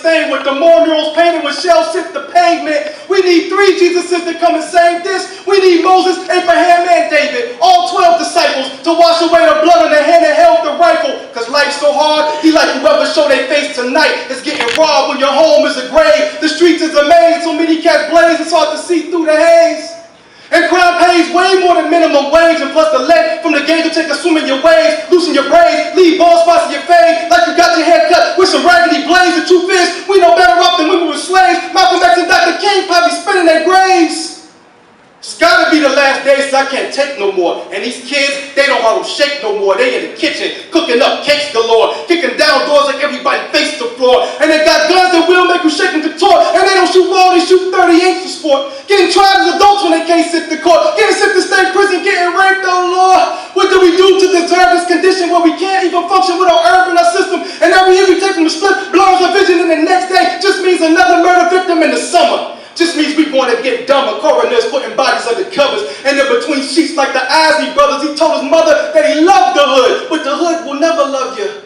stained with the more murals painted with shells hit the pavement. We need 3 Jesuses to come and save this. We need Moses, Abraham, and David, all 12 disciples, to wash away the blood on the hand that held the rifle. Because life's so hard, he like whoever show their face tonight is getting robbed when your home is a grave. The streets is a maze, so many cats blaze, it's hard to see through the haze. And crime pays way more than minimum wage, and plus the lead from the game to take a swim in your waves, loosen your braids, leave bald spots in your face, like you got your hair cut with some raggedy blades. The truth is, we know better off than when we were slaves. Malcolm X and Dr. King probably spinning their graves. It's gotta be the last days, I can't take no more. And these kids, they don't hardly shake no more. They in the kitchen, cooking up cakes galore, kicking down doors like everybody face the floor. And they got guns that will make you shake and contort. And they don't shoot raw, they shoot 38 for sport. Getting tried as adults when they can't sit the court. Getting sent to state prison, getting raped, oh Lord. What do we do to deserve this condition where we can't even function with our herb in our system? And every year we take from the split, blows our vision, and the next day just means another murder victim in the summer. Just means we want to get dumber. Coroners putting bodies under covers. And in between sheets like the Isley brothers, he told his mother that he loved the hood. But the hood will never love you.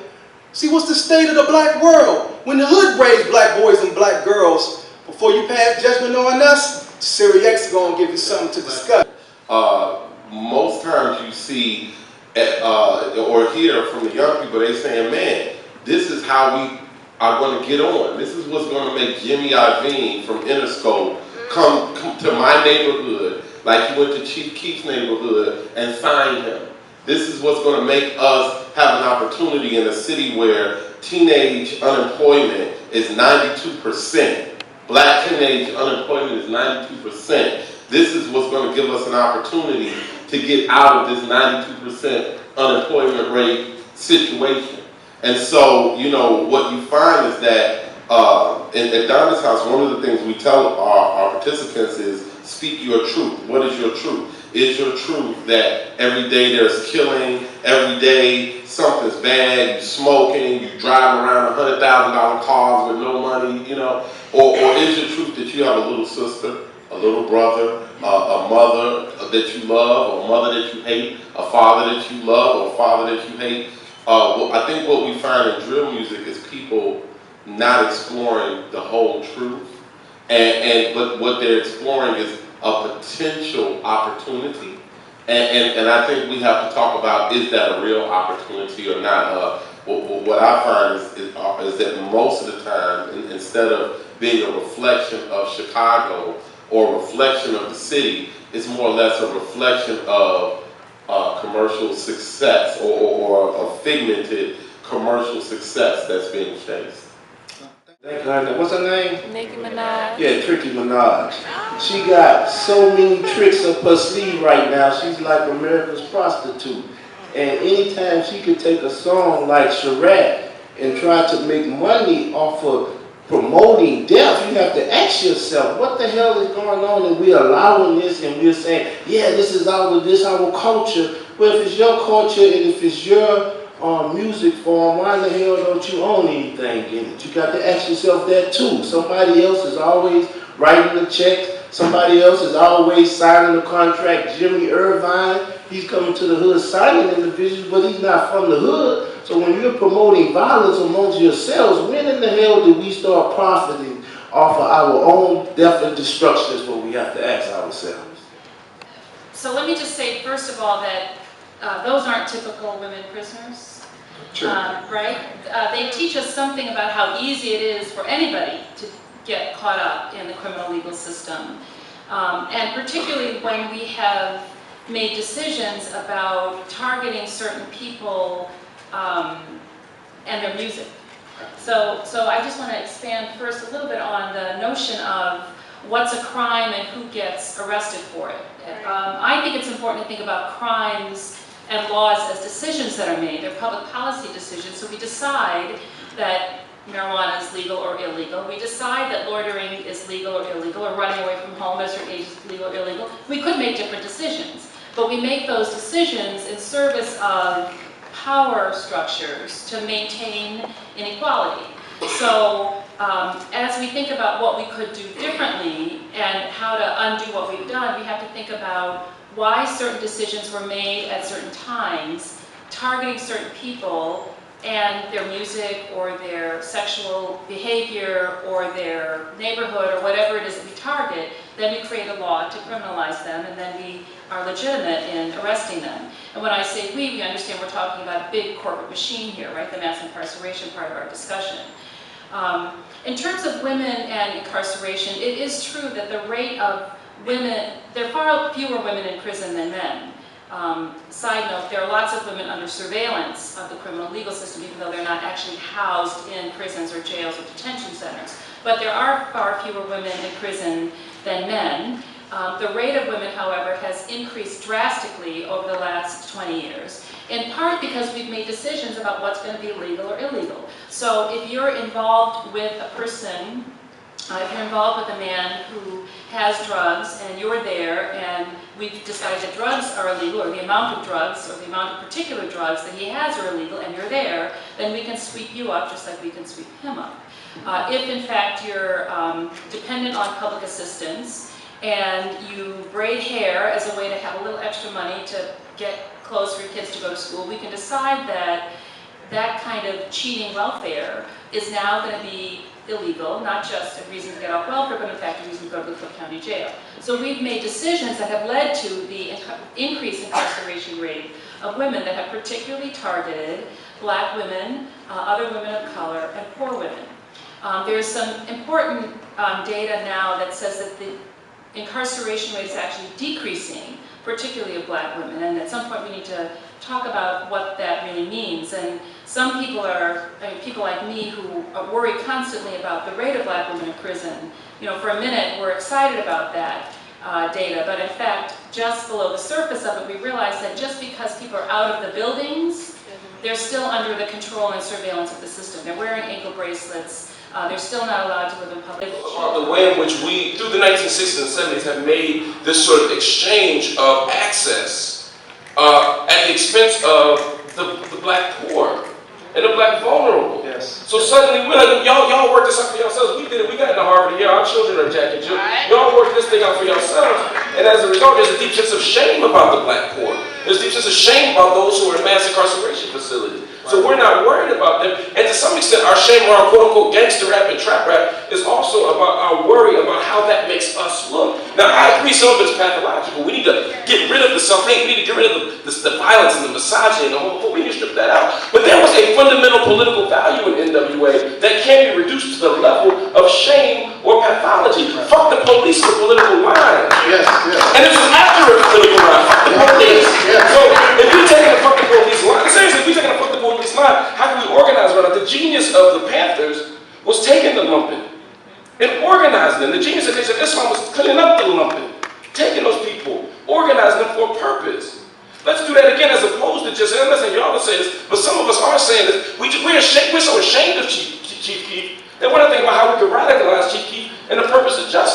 See, what's the state of the black world? When the hood raised black boys and black girls, before you pass judgment on us, Siri X is going to give you something to discuss. Most times you see or hear from the young people, they saying, man, this is how we are going to get on. This is what's going to make Jimmy Iovine from Interscope come to my neighborhood, like he went to Chief Keef's neighborhood and signed him. This is what's going to make us have an opportunity in a city where teenage unemployment is 92%. Black teenage unemployment is 92%. This is what's going to give us an opportunity to get out of this 92% unemployment rate situation. And so, you know, what you find is that at Donna's house, one of the things we tell our participants is, speak your truth. What is your truth? Is your truth that every day there's killing, every day something's bad, you're smoking, you're driving around $100,000 cars with no money, you know? Or is your truth that you have a little sister, a little brother, a mother that you love, or a mother that you hate, a father that you love, or a father that you hate? Well, I think what we find in drill music is people not exploring the whole truth, but what they're exploring is a potential opportunity, and I think we have to talk about, is that a real opportunity or not? What I find is that most of the time, instead of being a reflection of Chicago or a reflection of the city, it's more or less a reflection of commercial success or a figmented commercial success that's being chased. What's her name? Nicki Minaj. Yeah, Nicki Minaj. She got so many tricks up her sleeve right now. She's like America's prostitute. And anytime she could take a song like Chirac and try to make money off of promoting death, you have to ask yourself, what the hell is going on? And we're allowing this, and we're saying, yeah, this is our culture. Well, if it's your culture and if it's your music form, why in the hell don't you own anything in it? You got to ask yourself that too. Somebody else is always writing the checks. Somebody else is always signing the contract. Jimmy Irvine, he's coming to the hood signing individuals, but he's not from the hood. So when you're promoting violence amongst yourselves, when in the hell did we start profiting off of our own death and destruction is what we have to ask ourselves. So let me just say, first of all, that those aren't typical women prisoners, right? They teach us something about how easy it is for anybody to get caught up in the criminal legal system. And particularly when we have made decisions about targeting certain people and their music. So I just want to expand first a little bit on the notion of what's a crime and who gets arrested for it. I think it's important to think about crimes and laws as decisions that are made. They're public policy decisions. So we decide that marijuana is legal or illegal. We decide that loitering is legal or illegal, or running away from home at a certain age is legal or illegal. We could make different decisions, but we make those decisions in service of power structures to maintain inequality. So as we think about what we could do differently and how to undo what we've done, we have to think about why certain decisions were made at certain times, targeting certain people, and their music or their sexual behavior or their neighborhood or whatever it is that we target, then we create a law to criminalize them, and then we are legitimate in arresting them. And when I say we understand we're talking about a big corporate machine here, right? The mass incarceration part of our discussion. In terms of women and incarceration, it is true that the rate of women, there are far fewer women in prison than men. Side note, there are lots of women under surveillance of the criminal legal system, even though they're not actually housed in prisons or jails or detention centers. But there are far fewer women in prison than men. The rate of women, however, has increased drastically over the last 20 years, in part because we've made decisions about what's going to be legal or illegal. So if you're involved with a person, if you're involved with a man who has drugs and you're there and we've decided that drugs are illegal, or the amount of drugs or the amount of particular drugs that he has are illegal, and you're there, then we can sweep you up just like we can sweep him up. If in fact you're dependent on public assistance and you braid hair as a way to have a little extra money to get clothes for your kids to go to school, we can decide that that kind of cheating welfare is now going to be illegal, not just a reason to get off welfare, but in fact a reason to go to the Cook County Jail. So we've made decisions that have led to the increased incarceration rate of women that have particularly targeted black women, other women of color, and poor women. There's some important data now that says that the incarceration rate is actually decreasing, particularly of black women, and at some point we need to talk about what that really means. And some people are, people like me who worry constantly about the rate of black women in prison, you know, for a minute we're excited about that data, but in fact, just below the surface of it, we realize that just because people are out of the buildings, they're still under the control and surveillance of the system. They're wearing ankle bracelets, they're still not allowed to live in public. The way in which we, through the 1960s and 70s, have made this sort of exchange of access at the expense of the black poor and the black vulnerable. Yes. So suddenly we're like, y'all work this out for yourselves. We did it. We got into Harvard here. Our children are Jack and Jill. Y'all work this thing out for yourselves. And as a result, there's a deep sense of shame about the black poor. There's a deep sense of shame about those who are in mass incarceration facilities. So we're not worried about them. And to some extent, our shame around quote-unquote gangster rap and trap rap is also about our worry about how that makes us look. Now, I agree some of it's pathological. We need to get rid of the self-hate. We need to get rid of the violence and the misogyny and the homophobia. We need to strip that out. But there was a fundamental political value in NWA that can't be reduced to the level of shame or pathology. Fuck the police is a political line. Yes, yes. And this is after a political line. Fuck the police. So if you're taking a fuck the police line, seriously, if you're taking a fuck the police line, how can we organize around it? The genius of the Panthers was taking the lumping and organizing them. The genius of Nation of Islam was cleaning up the lumping, taking those people, organizing them for a purpose. Let's do that again, as opposed to just, and I'm not saying y'all would say this, but some of us are saying this. We're so ashamed of Chief Keef that we're not thinking about how we can radicalize Chief Keef and the purpose of justice.